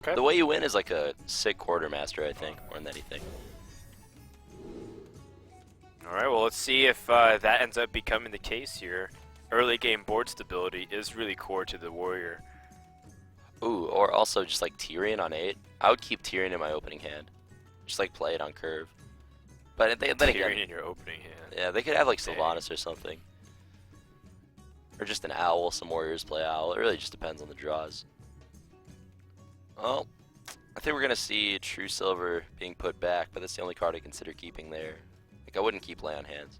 Okay. The way you win is like a sick quartermaster, I think, more than anything. Alright, well, let's see if that ends up becoming the case here. Early game board stability is really core to the warrior. Ooh, or also just like Tyrion on 8. I would keep Tyrion in my opening hand. Just like play it on curve. But then Tyrion again, in your opening hand. yeah, they could have like Sylvanas or something. Or just an owl, some warriors play owl. It really just depends on the draws. Well, I think we're going to see True Silver being put back, but that's the only card I consider keeping there. Like, I wouldn't keep Lay on Hands.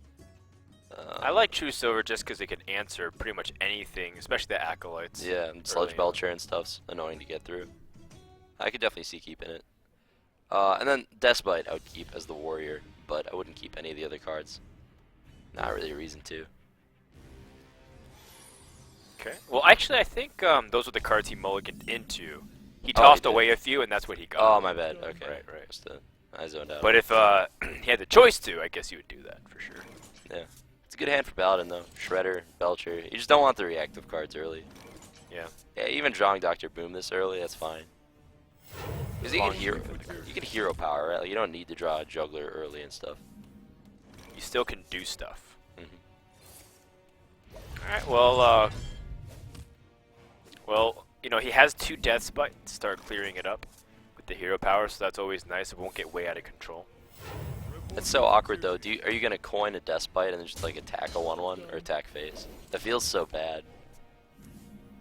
I like True Silver just because it can answer pretty much anything, especially the Acolytes. Yeah, and Sludge Belcher and stuff's annoying to get through. I could definitely see keeping it. And then Despite I would keep as the warrior, but I wouldn't keep any of the other cards. Not really a reason to. Okay. Well, actually, I think those were the cards he mulliganed into. He tossed away a few, and that's what he got. Oh, my bad. Okay. Right. Just, I zoned out. But if he had the choice to, I guess he would do that for sure. Yeah. It's a good hand for Paladin, though. Shredder, Belcher. You just don't want the reactive cards early. Yeah. Yeah, even drawing Dr. Boom this early, that's fine. Because you can hero power, right? Like, you don't need to draw a juggler early and stuff. You still can do stuff. Mm-hmm. Alright, well, you know, he has 2 Death Spite to start clearing it up with the hero power, so that's always nice. It won't get way out of control. It's so awkward, though. Are you going to coin a Despite and then just, like, attack a 1-1 or attack phase? That feels so bad.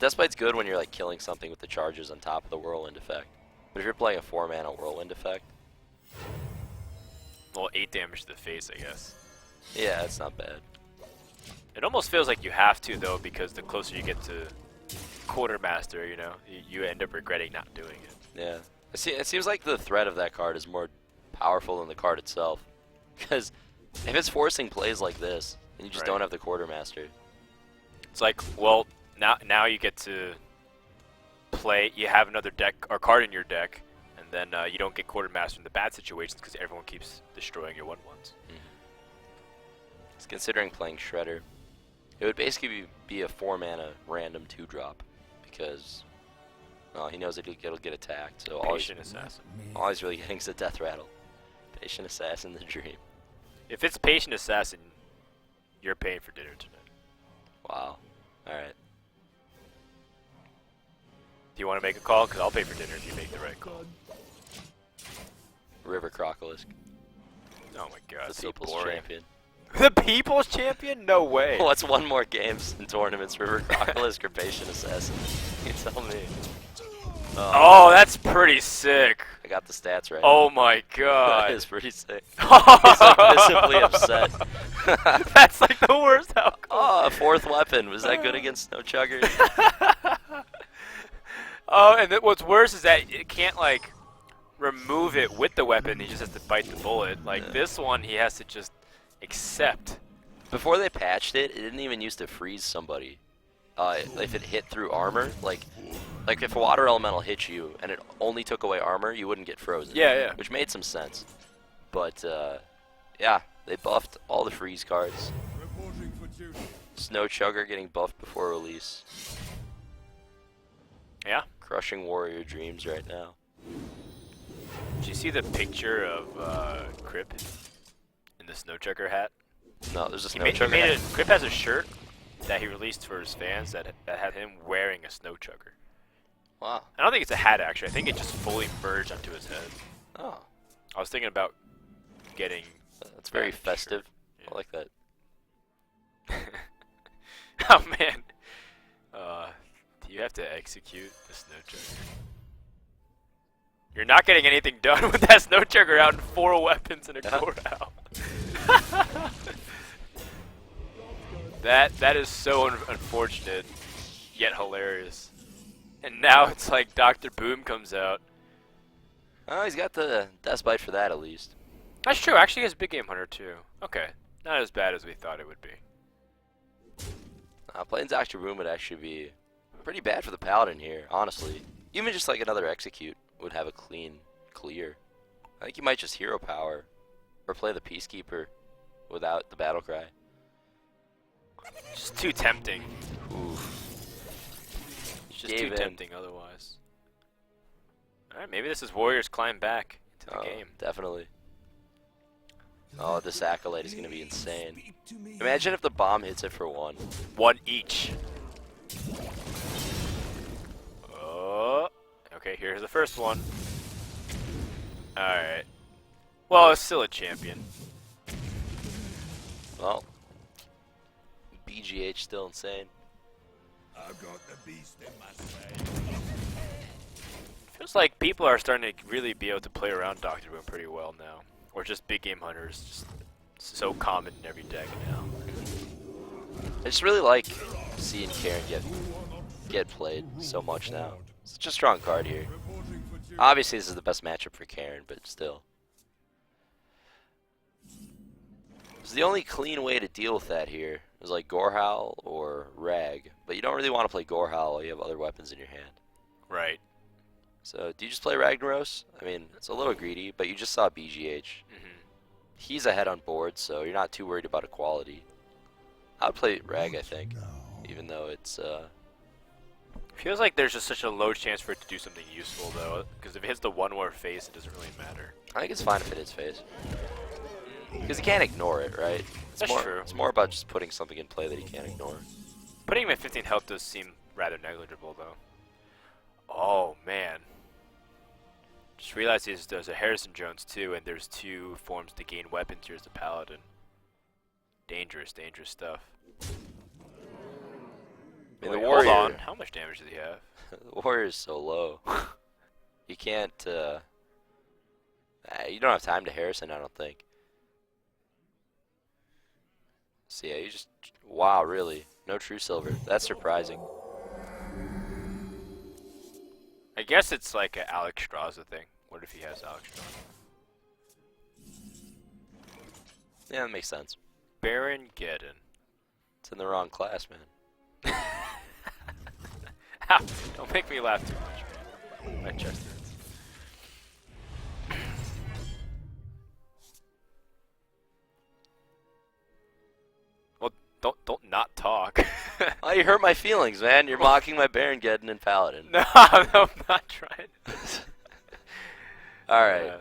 Despite's good when you're, like, killing something with the charges on top of the Whirlwind effect. But if you're playing a 4-mana Whirlwind effect... Well, 8 damage to the face, I guess. Yeah, it's not bad. It almost feels like you have to, though, because the closer you get to Quartermaster, you know, you end up regretting not doing it. Yeah. It seems like the threat of that card is more powerful than the card itself. Because if it's forcing plays like this, and you just don't have the Quartermaster... It's like, well, now you get to play, you have another deck, or card in your deck, and then you don't get Quartermaster in the bad situations because everyone keeps destroying your 1/1s. Mm-hmm. It's considering playing Shredder. It would basically be a 4-mana random 2-drop, because he knows that it'll get attacked. So Patient Assassin. All he's really getting is a Death Rattle. Patient Assassin, the dream. If it's Patient Assassin, you're paying for dinner tonight. Wow. Alright. Do you want to make a call? Because I'll pay for dinner if you make the right call. River Crocolisk. Oh my god, The so People's boring. Champion. The People's Champion? No way. What's one more games in tournaments, River Crocolisk or Patient Assassin? You tell me. Oh, that's pretty sick. I got the stats right. Oh my god. That is pretty sick. He's like visibly upset. That's like the worst outcome. Oh, a 4th weapon. Was that good against Snow Chuggers? Oh, and what's worse is that it can't, like, remove it with the weapon. He just has to bite the bullet. Like, this one, he has to just accept. Before they patched it, it didn't even used to freeze somebody. If it hit through armor, like if a water elemental hit you and it only took away armor, you wouldn't get frozen. Yeah. Which made some sense. But, yeah, they buffed all the freeze cards. Snow Chugger getting buffed before release. Yeah. Crushing Warrior Dreams right now. Did you see the picture of Crip in the Snow Chugger hat? No, there's a Snow He Chugger made hat. Crip has a shirt that he released for his fans that had him wearing a Snow Chugger. Wow. I don't think it's a hat, actually. I think it just fully merged onto his head. Oh. I was thinking about getting... That's very festive. Yeah. I like that. Oh, man. Do you have to execute the Snow Chugger? You're not getting anything done with that Snow Chugger out and 4 weapons and a core out. That is so unfortunate, yet hilarious. And now it's like Dr. Boom comes out. Oh, he's got the Despite for that at least. That's true. Actually, he has Big Game Hunter too. Okay, not as bad as we thought it would be. Playing Dr. Boom would actually be pretty bad for the Paladin here, honestly. Even just like another Execute would have a clean clear. I think you might just hero power or play the Peacekeeper without the battle cry. Just too tempting. Ooh. It's just too tempting otherwise. Alright, maybe this is Warriors climb back into the game. Definitely. Oh, this Acolyte is going to be insane. Imagine if the bomb hits it for 1. 1 each. Oh. Okay, here's the first one. Alright. Well, it's still a champion. Well, BGH still insane. I've got the beast in my sight. Feels like people are starting to really be able to play around Doctor Boom pretty well now. Or just big game hunters, just so common in every deck now. I just really like seeing Karen get played so much now. Such a strong card here. Obviously, this is the best matchup for Karen, but still. So the only clean way to deal with that here is like Gorehowl or Rag, but you don't really want to play Gorehowl while you have other weapons in your hand. Right. So do you just play Ragnaros? I mean, it's a little greedy, but you just saw BGH. He's ahead on board, so you're not too worried about equality. I would play Rag, I think, even though it's Feels like there's just such a low chance for it to do something useful though, because if it hits the 1-war face, it doesn't really matter. I think it's fine if it hits face. Because he can't ignore it, right? That's true. It's more about just putting something in play that he can't ignore. Putting him at 15 health does seem rather negligible though. Oh man. Just realized there's a Harrison Jones too, and there's 2 forms to gain weapons. Here's the Paladin. Dangerous, dangerous stuff. I mean, Wait, the Warrior, hold on. How much damage does he have? the Warrior is so low. You can't, you don't have time to Harrison, I don't think. So yeah, you just, wow, really? No True Silver. That's surprising. I guess it's like an Alex Straza thing. What if he has Alex Straza? Yeah, that makes sense. Baron Geddon. It's in the wrong class, man. Don't make me laugh too much, man. My chest hurts. Well, don't not talk. Oh, you hurt my feelings, man. You're mocking my Baron Geddon and Paladin. No, I'm not trying. All right.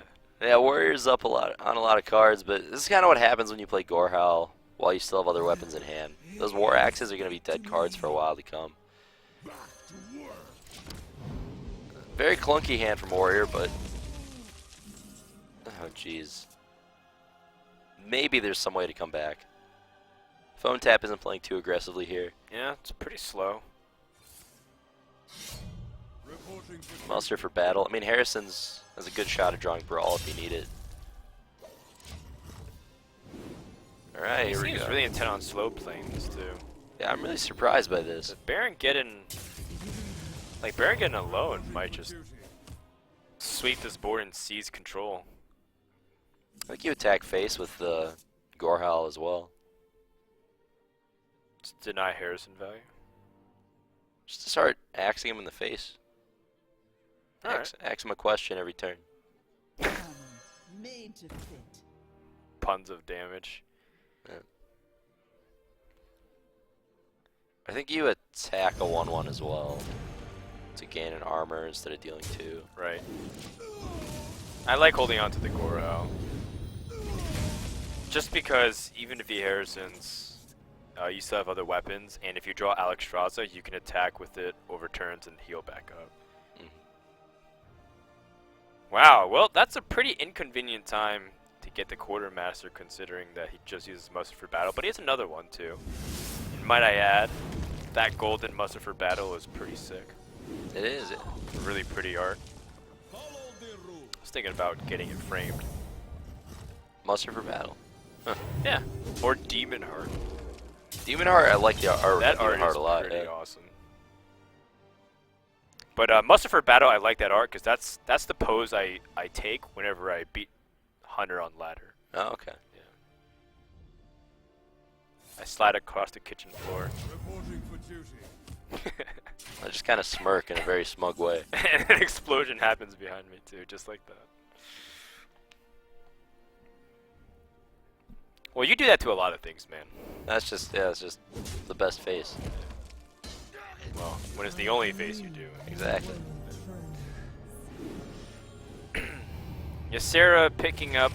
Yeah, Warrior's up on a lot of cards, but this is kind of what happens when you play Gorehowl while you still have other weapons in hand. Those War Axes are going to be dead cards for a while to come. Very clunky hand from Warrior, but... oh, jeez. Maybe there's some way to come back. PhoneTap isn't playing too aggressively here. Yeah, it's pretty slow. Muster for battle. I mean, Harrison's has a good shot at drawing Brawl if you need it. Alright, He here we seems go. really intent on slow playing this too. Yeah, I'm really surprised by this. Baron Geddon, like Baron Geddon alone might just sweep this board and seize control. I think you attack face with the Gorehowl as well. Just deny Harrison value. Just to start axing him in the face. Alright. Ax him a question every turn. Made to fit. Puns of damage. I think you attack a 1/1 as well to gain an armor instead of dealing 2. Right. I like holding on to the Goro. Just because even if he Harrison's, you still have other weapons, and if you draw Alex Straza, you can attack with it over turns and heal back up. Wow, well, that's a pretty inconvenient time to get the Quartermaster, considering that he just uses Muster for Battle, but he has another one too. And might I add, that golden Muster for Battle is pretty sick. It is. Really pretty art. I was thinking about getting it framed. Muster for battle. Huh. Yeah, or Demon Heart. Demon Heart, I like the art. That Demon art Heart is a lot. pretty Yeah. awesome. But Muster for Battle, I like that art because that's the pose I take whenever I beat Hunter on ladder. Oh, okay. Yeah. I slide across the kitchen floor. Reporting for duty. I just kind of smirk in a very smug way. And an explosion happens behind me too, just like that. Well, you do that to a lot of things, man. That's just, yeah, it's just the best face. Well, when it's the only face you do. Exactly. Ysera picking up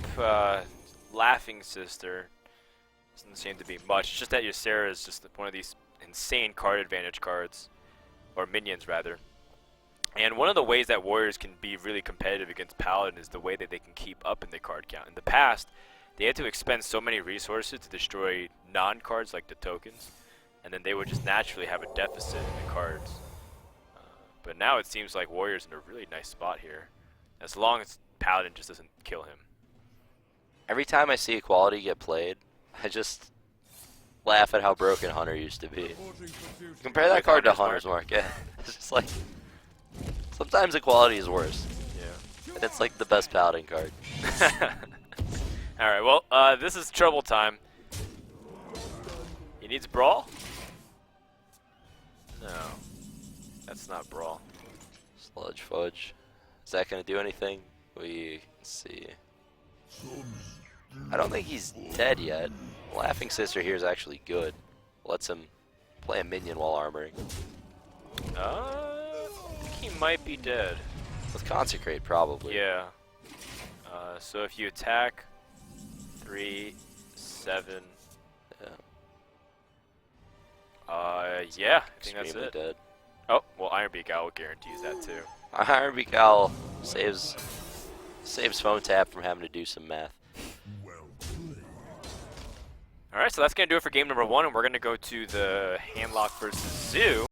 Laughing Sister doesn't seem to be much. It's just that Ysera is just one of these insane card advantage cards, or minions rather. And one of the ways that Warriors can be really competitive against Paladin is the way that they can keep up in the card count. In the past, they had to expend so many resources to destroy non-cards like the tokens, and then they would just naturally have a deficit in the cards. But now it seems like Warriors in a really nice spot here, as long as Paladin just doesn't kill him. Every time I see Equality get played, I just laugh at how broken Hunter used to be. Compare that Like card to Hunter's Hunter's Mark. Yeah. It's just like, sometimes Equality is worse. Yeah. And it's like the best Paladin card. Alright, well, this is trouble time. He needs Brawl? No. That's not Brawl. Sludge Fudge. Is that going to do anything? We can see. I don't think he's dead yet. Laughing Sister here is actually good. Lets him play a minion while armoring. I think he might be dead. With Consecrate, probably. Yeah. So if you attack 3, 7. Yeah, I think that's Extremely it. dead. Oh, well, Ironbeak Owl guarantees that too. Ironbeak Owl saves PhoneTap from having to do some math. Alright, so that's going to do it for game number 1, and we're going to go to the Handlock versus Zoo.